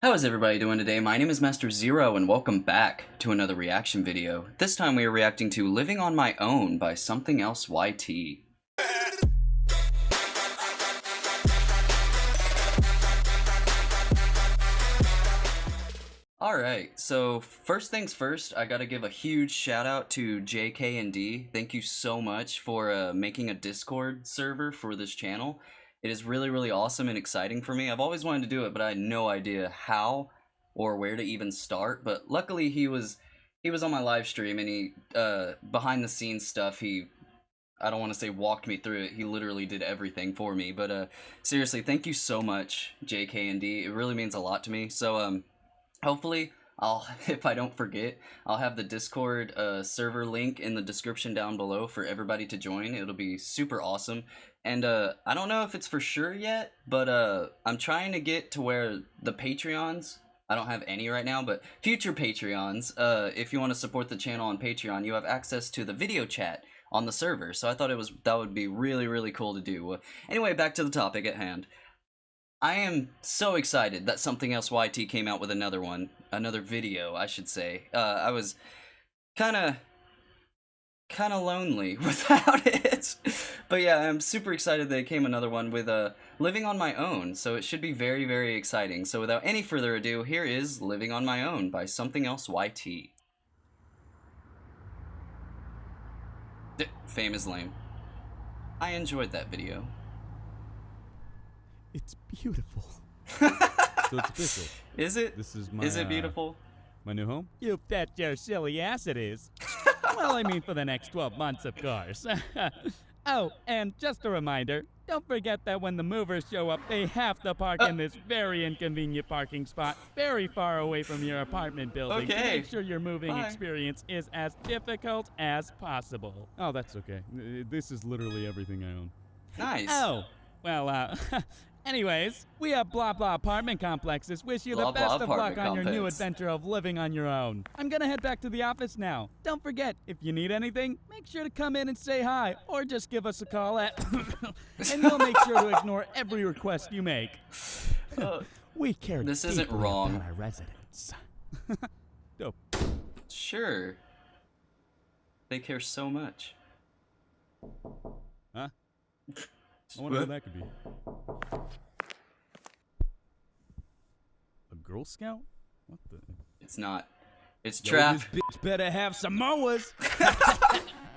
How is everybody doing today? My name is Master Zero and welcome back to another reaction video. This time we are reacting to Living on My Own by SomeThingElseYT. Alright, so first things first, I gotta give a huge shout out to JK&D. Thank you so much for making a Discord server for this channel. It is really awesome and exciting for me. I've always wanted to do it, but I had no idea how or where to even start. But luckily he was on my live stream and he behind the scenes stuff, I don't want to say walked me through it. He literally did everything for me. But seriously, thank you so much, JK&D. It really means a lot to me. So hopefully if I don't forget, I'll have the Discord server link in the description down below for everybody to join. It'll be super awesome. And I don't know if it's for sure yet, but I'm trying to get to where the Patreons, I don't have any right now, but future Patreons, if you want to support the channel on Patreon, you have access to the video chat on the server. So I thought that would be really cool to do. Anyway, back to the topic at hand. I am so excited that SomeThingElseYT came out with another video, I should say. I was kind of lonely without it. But yeah, I'm super excited that it came another one with Living on My Own, so it should be very exciting. So without any further ado, here is Living on My Own by SomeThingElseYT. Fame is lame. I enjoyed that video. It's beautiful. So it's official. Is it? Is it beautiful? My new home? You bet your silly ass it is. Well, I mean for the next 12 months, of course. Oh, and just a reminder, don't forget that when the movers show up, they have to park in this very inconvenient parking spot very far away from your apartment building to make sure your moving experience is as difficult as possible. Oh, that's okay. This is literally everything I own. Nice. Oh, well, anyways, we have Blah Blah Apartment Complexes wish you the best of luck on your new adventure of living on your own. I'm gonna head back to the office now. Don't forget, if you need anything, make sure to come in and say hi, or just give us a call at and we'll make sure to ignore every request you make. We care This isn't deeply wrong. about our residents. Dope. Sure. They care so much. Huh? I wonder what that could be. A Girl Scout? What the? It's not. It's trap. This bitch better have Samoas.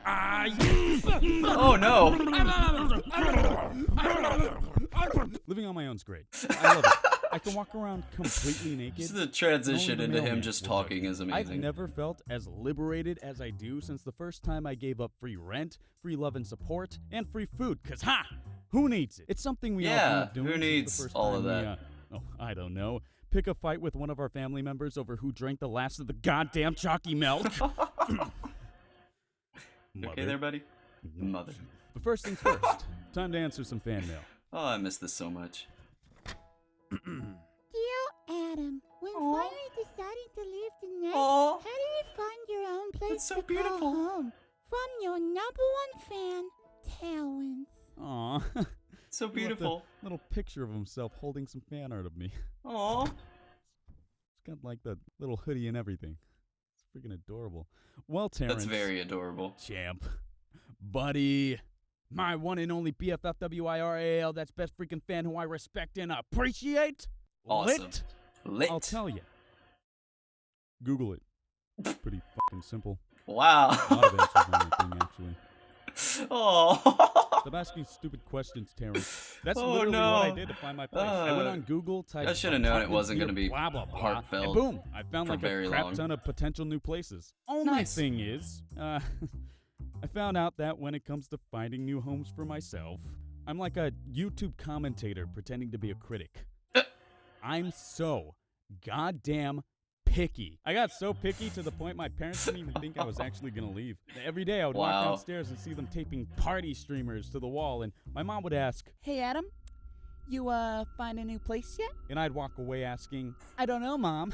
Oh no. Living on my own's great. I love it. I can walk around completely naked. This is the transition into him just talking is amazing. I've never felt as liberated as I do since the first time I gave up free rent, free love and support, and free food. Cause who needs it? It's something we all dream of doing. Who needs all of that? I don't know. Pick a fight with one of our family members over who drank the last of the goddamn chalky milk. Okay there, buddy? Mother. But first things first, time to answer some fan mail. Oh, I miss this so much. Dear Adam, when finally deciding to leave the nest, how do you find your own place so to beautiful. call home? From your #1 fan, Talon. Aw. So beautiful. Little picture of himself holding some fan art of me. Aw. It's got like the little hoodie and everything. It's freaking adorable. Well, Terrence. That's very adorable. Champ. Buddy. My one and only BFFWIRAL, that's best freaking fan who I respect and appreciate. Awesome. Lit. I'll tell you. Google it. Pretty fucking simple. Wow. A lot of answers on the thing, actually. Oh. Stop asking stupid questions, Terrence. That's literally what I did to find my place. I went on Google, typed I should have known it wasn't going going to be blah, blah, blah, heartfelt. and boom, I found for like a very crap long. ton of potential new places. Only thing is, I found out that when it comes to finding new homes for myself, I'm like a YouTube commentator pretending to be a critic. I'm so goddamn picky. I got so picky to the point my parents didn't even think I was actually gonna leave. Every day I would walk downstairs and see them taping party streamers to the wall, and my mom would ask, Hey Adam, you find a new place yet? and I'd walk away asking, I don't know, Mom.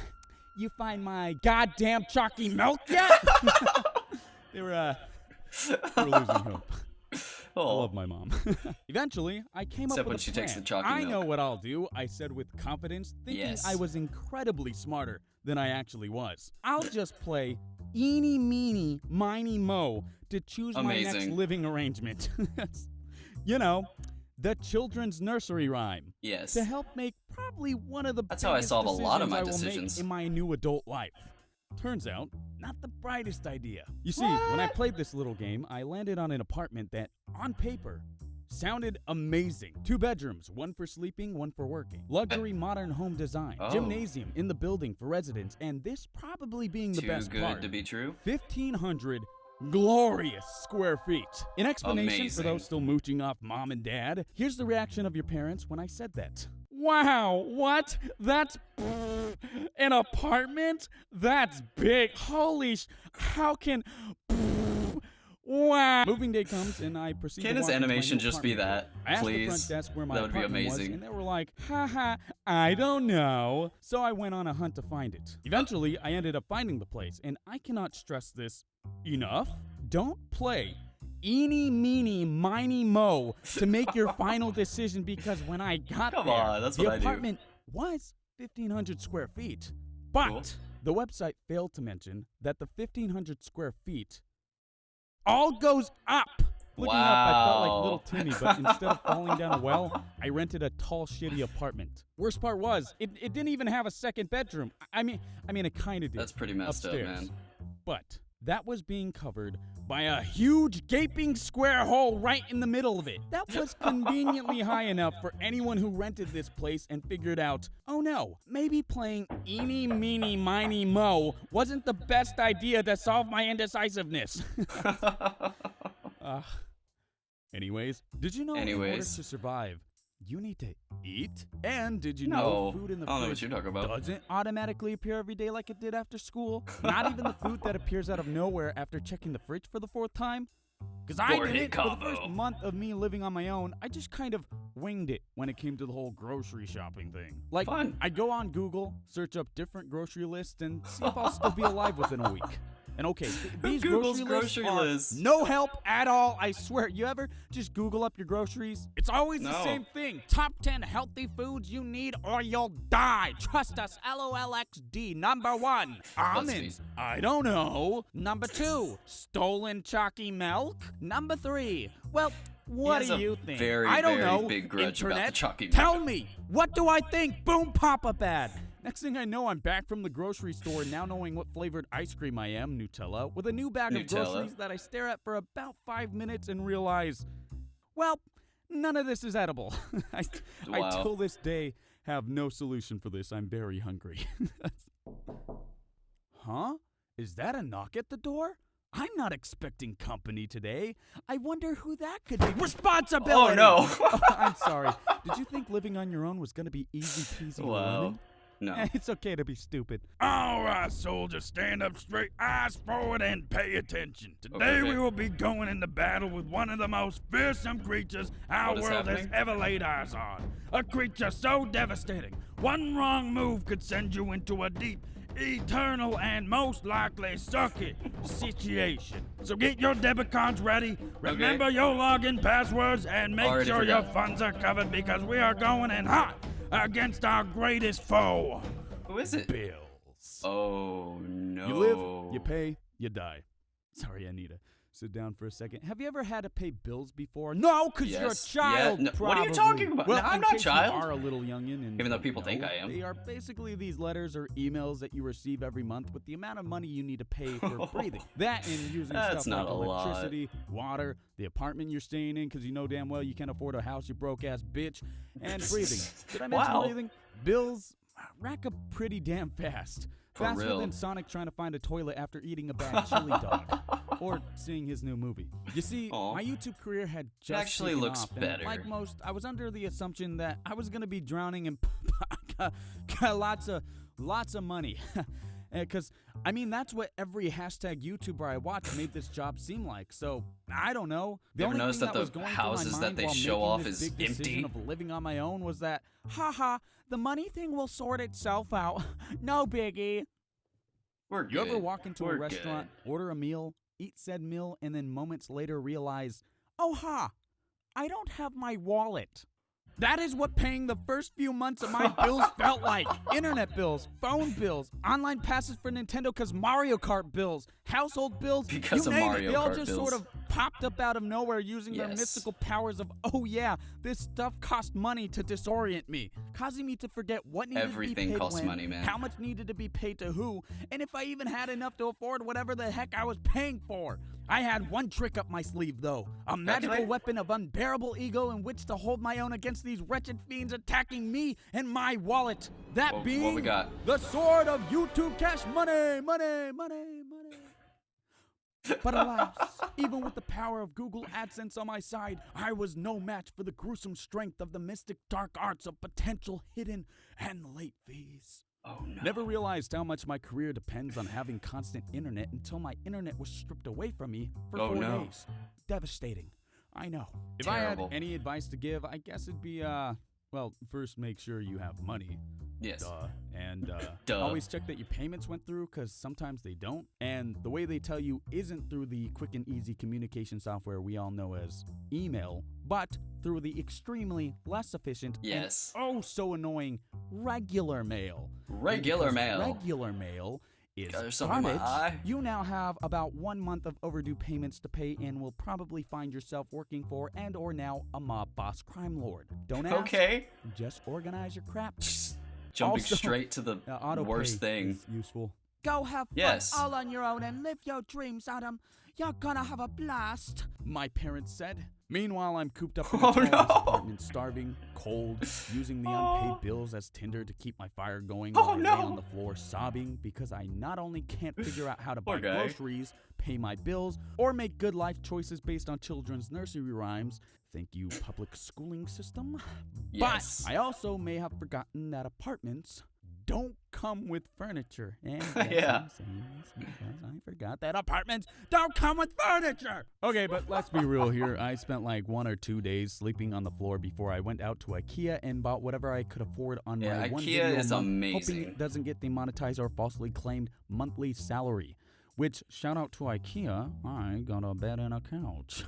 You find my goddamn chalky milk yet? They were losing hope. I love my mom. Eventually, I came Except up when with a she plan. takes the chalky I milk. know what I'll do, I said with confidence, thinking Yes. I was incredibly smarter than I actually was. I'll just play eeny, meeny, miny, mo to choose my next Amazing. living arrangement. You know, the children's nursery rhyme. Yes. To help make probably one of the That's how I biggest solve a lot of decisions my I will decisions. make in my new adult life. Turns out, not the brightest idea. You see, when I played this little game, I landed on an apartment that, on paper, sounded amazing. 2 bedrooms, 1 for sleeping, 1 for working. Luxury modern home design. Oh. Gymnasium in the building for residents, and this probably being the Too best good part. to be true. 1,500 glorious square feet. In explanation for Amazing. those still mooching off mom and dad, here's the reaction of your parents when I said that. Wow, what? That's an apartment? That's big. Holy how can wow. Moving day comes and I proceed Can to his walk into my animation new just be apartment. that, I asked the please? front desk where my That would be apartment was, amazing. and they were like, haha, I don't know. So I went on a hunt to find it. Eventually, I ended up finding the place, and I cannot stress this enough. Don't play eeny, meeny, miny, mo to make your final decision, because when I got Come there, on, that's the what I do. apartment was 1,500 square feet. But Cool. the website failed to mention that the 1,500 square feet all goes up. Looking up, I felt like Wow. little Timmy, but instead of falling down a well, I rented a tall, shitty apartment. Worst part was, it didn't even have a second bedroom. I mean, it kind of did. That's pretty messed upstairs. up, man. But that was being covered by a huge gaping square hole right in the middle of it. That was conveniently high enough for anyone who rented this place and figured out, oh no, maybe playing eeny, meeny, miny, mo wasn't the best idea to solve my indecisiveness. Anyways, did you know in order Anyways. to survive, you need to eat? And did you No, know food in the I don't know what fridge you're talking about. doesn't automatically appear every day like it did after school? Not even the food that appears out of nowhere after checking the fridge for the 4th time? Because I Board hit didn't. For the combo. first month of me living on my own, I just kind of winged it when it came to the whole grocery shopping thing. Like, Fun. I'd go on Google, search up different grocery lists, and see if I'll still be alive within a week. And okay, these Google's grocery grocery lists are lists? no help at all, I swear. You ever just Google up your groceries? It's always the No. same thing. Top 10 healthy foods you need or you'll die. Trust us, LOLXD. Number 1, almonds. I don't know. Number 2, stolen chalky milk. Number 3, well, what has do a you think? very, I don't very know. big grudge about the Internet, chalky milk. tell me. What do I think? Boom, Papa Bad. Next thing I know, I'm back from the grocery store, now knowing what flavored ice cream I am, Nutella, with a new bag of Nutella. groceries that I stare at for about 5 minutes and realize, well, none of this is edible. I Wow. till this day have no solution for this. I'm very hungry. Huh? Is that a knock at the door? I'm not expecting company today. I wonder who that could be. Responsibility! Oh, no. Oh, I'm sorry. Did you think living on your own was going to be easy peasy Wow. lemon? No. It's okay to be stupid. All right, soldiers, stand up straight, eyes forward, and pay attention. Today Okay. we will be going into battle with one of the most fearsome creatures our What is world has happening? ever laid eyes on. A creature so devastating, one wrong move could send you into a deep, eternal, and most likely sucky situation. So get your debit cards ready, remember your login passwords, and make Already sure your forgot. funds are covered because we are going in hot against our greatest foe, Who is it? bills. Oh, no. You live, you pay, you die. Sorry, Anita. Sit down for a second. Have you ever had to pay bills before? No, because you're a Yes. child. Yeah, no, what are you probably. talking about? Well, No, I'm in not a case child. You are a little youngin', and Even though people think no, I am. They are basically these letters or emails that you receive every month with the amount of money you need to pay for breathing. That and using That's stuff not like a lot. electricity, water, the apartment you're staying in because you know damn well you can't afford a house, you broke ass bitch, and breathing. Did I mention Wow. breathing? Bills rack up pretty damn fast. For Faster real. than Sonic trying to find a toilet after eating a bad chili dog. Or seeing his new movie. You see, Aw. my YouTube career had just actually taken looks off, and better. like most, I was under the assumption that I was gonna be drowning in lots of money. Because, I mean, that's what every hashtag YouTuber I watch made this job seem like. So, I don't know. The You ever only notice thing that that was the going houses through my that mind they while show making off this is big decision empty? of living on my own was that, haha, the money thing will sort itself out. No biggie. We're You good. ever walk into We're a restaurant, order a meal, eat said meal, and then moments later realize, oh ha, I don't have my wallet. That is what paying the first few months of my bills felt like. Internet bills, phone bills, online passes for Nintendo because Mario Kart bills, household bills, Because you of name Mario it. They all Kart just bills. sort of popped up out of nowhere using their Yes. mystical powers of, oh yeah, this stuff cost money to disorient me, causing me to forget what needed Everything to be paid costs when, money, man. how much needed to be paid to who, and if I even had enough to afford whatever the heck I was paying for. I had one trick up my sleeve, though. A magical Calculator? weapon of unbearable ego in which to hold my own against these wretched fiends attacking me and my wallet. That What being we got? the sword of YouTube cash money. But alas, even with the power of Google AdSense on my side, I was no match for the gruesome strength of the mystic dark arts of potential hidden and late fees. Oh no. Never realized how much my career depends on having constant internet until my internet was stripped away from me for 4 days. Devastating. I know. If Terrible. I had any advice to give, I guess it'd be, well, first make sure you have money. Yes. And Duh. always check that your payments went through, because sometimes they don't. And the way they tell you isn't through the quick and easy communication software we all know as email, but through the extremely less efficient Yes. and oh so annoying regular mail. Regular And because mail. Regular mail is There's something in my garbage. eye. You now have about 1 month of overdue payments to pay and will probably find yourself working for and or now a mob boss crime lord. Don't ask. Okay. Just organize your crap. Jumping Also, straight to the Auto worst pay thing. is useful. Go have fun Yes. all on your own and live your dreams, Adam. You're gonna have a blast, my parents said. Meanwhile, I'm cooped up in a Oh, tallest no. apartment, starving, cold, using the unpaid bills as tinder to keep my fire going while I lay on the floor sobbing because I not only can't figure out how to Poor buy guy. groceries, pay my bills, or make good life choices based on children's nursery rhymes. Thank you, public schooling system. Yes. But I also may have forgotten that apartments don't come with furniture. And yes, Yeah. I'm saying this because I forgot that apartments don't come with furniture. Okay, but let's be real here. I spent like 1 or 2 days sleeping on the floor before I went out to IKEA and bought whatever I could afford on Yeah, my one IKEA video is a month, amazing. hoping it doesn't get demonetized or falsely claimed monthly salary. Which, shout out to IKEA, I got a bed and a couch.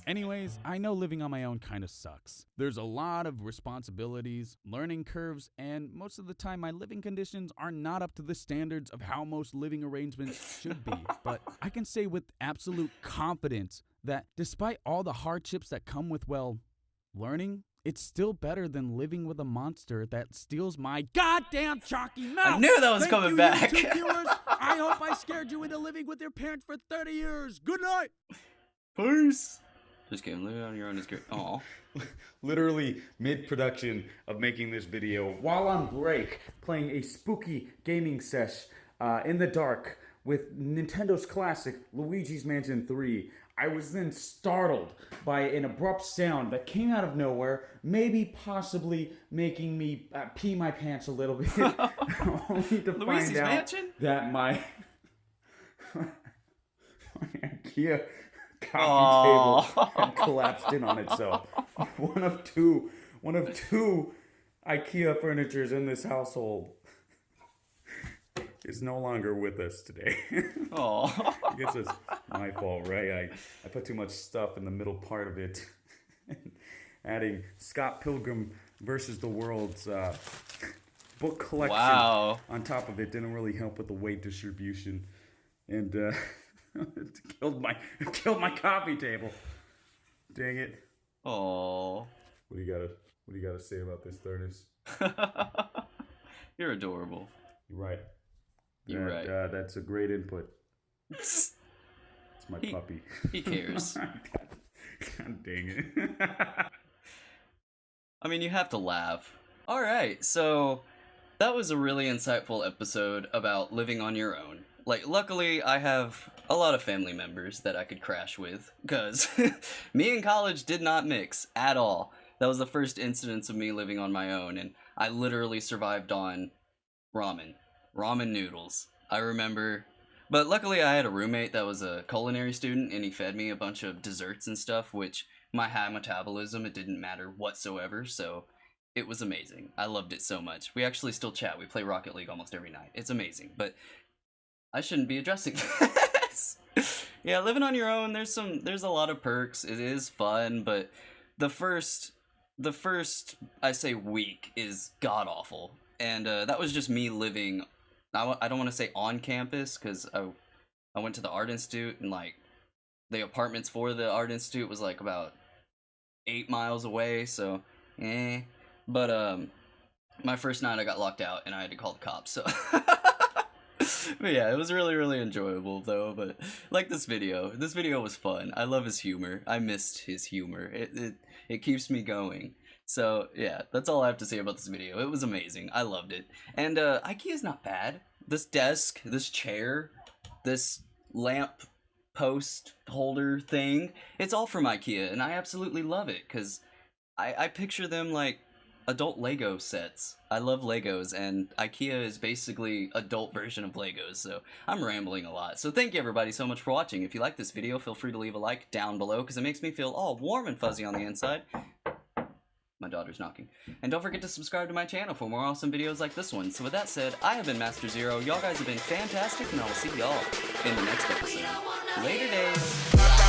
Anyways, I know living on my own kind of sucks. There's a lot of responsibilities, learning curves, and most of the time my living conditions are not up to the standards of how most living arrangements should be. But I can say with absolute confidence that despite all the hardships that come with, well, learning, it's still better than living with a monster that steals my goddamn chalky mouth. I knew that was Thank coming you, back. YouTube viewers. I hope I scared you into living with your parents for 30 years. Good night. Peace. Just kidding. Live on your own is great. Aw. Literally mid-production of making this video while on break, playing a spooky gaming sesh in the dark with Nintendo's classic Luigi's Mansion 3. I was then startled by an abrupt sound that came out of nowhere, maybe possibly making me pee my pants a little bit, only to Luigi's find out Mansion? that my IKEA coffee Aw. table had collapsed in on itself. One of two IKEA furnitures in this household is no longer with us today. Aw. I guess it's my fault, right? I put too much stuff in the middle part of it. Adding Scott Pilgrim versus the World's book collection Wow. on top of it didn't really help with the weight distribution, and it killed my coffee table. Dang it! Aw. What do you gotta say about this, Thurnus? You're adorable. You're right. You're right. That's a great input. It's my puppy. He cares. God dang it. I mean, you have to laugh. Alright, so that was a really insightful episode about living on your own. Like, luckily, I have a lot of family members that I could crash with, because me and college did not mix at all. That was the first incidence of me living on my own, and I literally survived on ramen noodles. I remember. But luckily I had a roommate that was a culinary student, and he fed me a bunch of desserts and stuff, which my high metabolism, it didn't matter whatsoever, so it was amazing. I loved it so much. We actually still chat. We play Rocket League almost every night. It's amazing, but I shouldn't be addressing this. Yeah, living on your own, there's a lot of perks. It is fun, but the first I say week is god awful, and that was just me living. I don't want to say on campus because I went to the art institute, and like the apartments for the art institute was like about 8 miles away, so but my first night I got locked out and I had to call the cops, so but yeah, it was really enjoyable though. But like this video was fun. I love his humor. I missed his humor. It keeps me going. So yeah, that's all I have to say about this video. It was amazing. I loved it. And IKEA's not bad. This desk, this chair, this lamp post holder thing, it's all from IKEA, and I absolutely love it because I picture them like adult Lego sets. I love Legos, and IKEA is basically adult version of Legos, so I'm rambling a lot. So thank you everybody so much for watching. If you like this video, feel free to leave a like down below because it makes me feel all warm and fuzzy on the inside. My daughter's knocking. And don't forget to subscribe to my channel for more awesome videos like this one. So with that said, I have been Master Zero. Y'all guys have been fantastic, and I will see y'all in the next episode. Later days!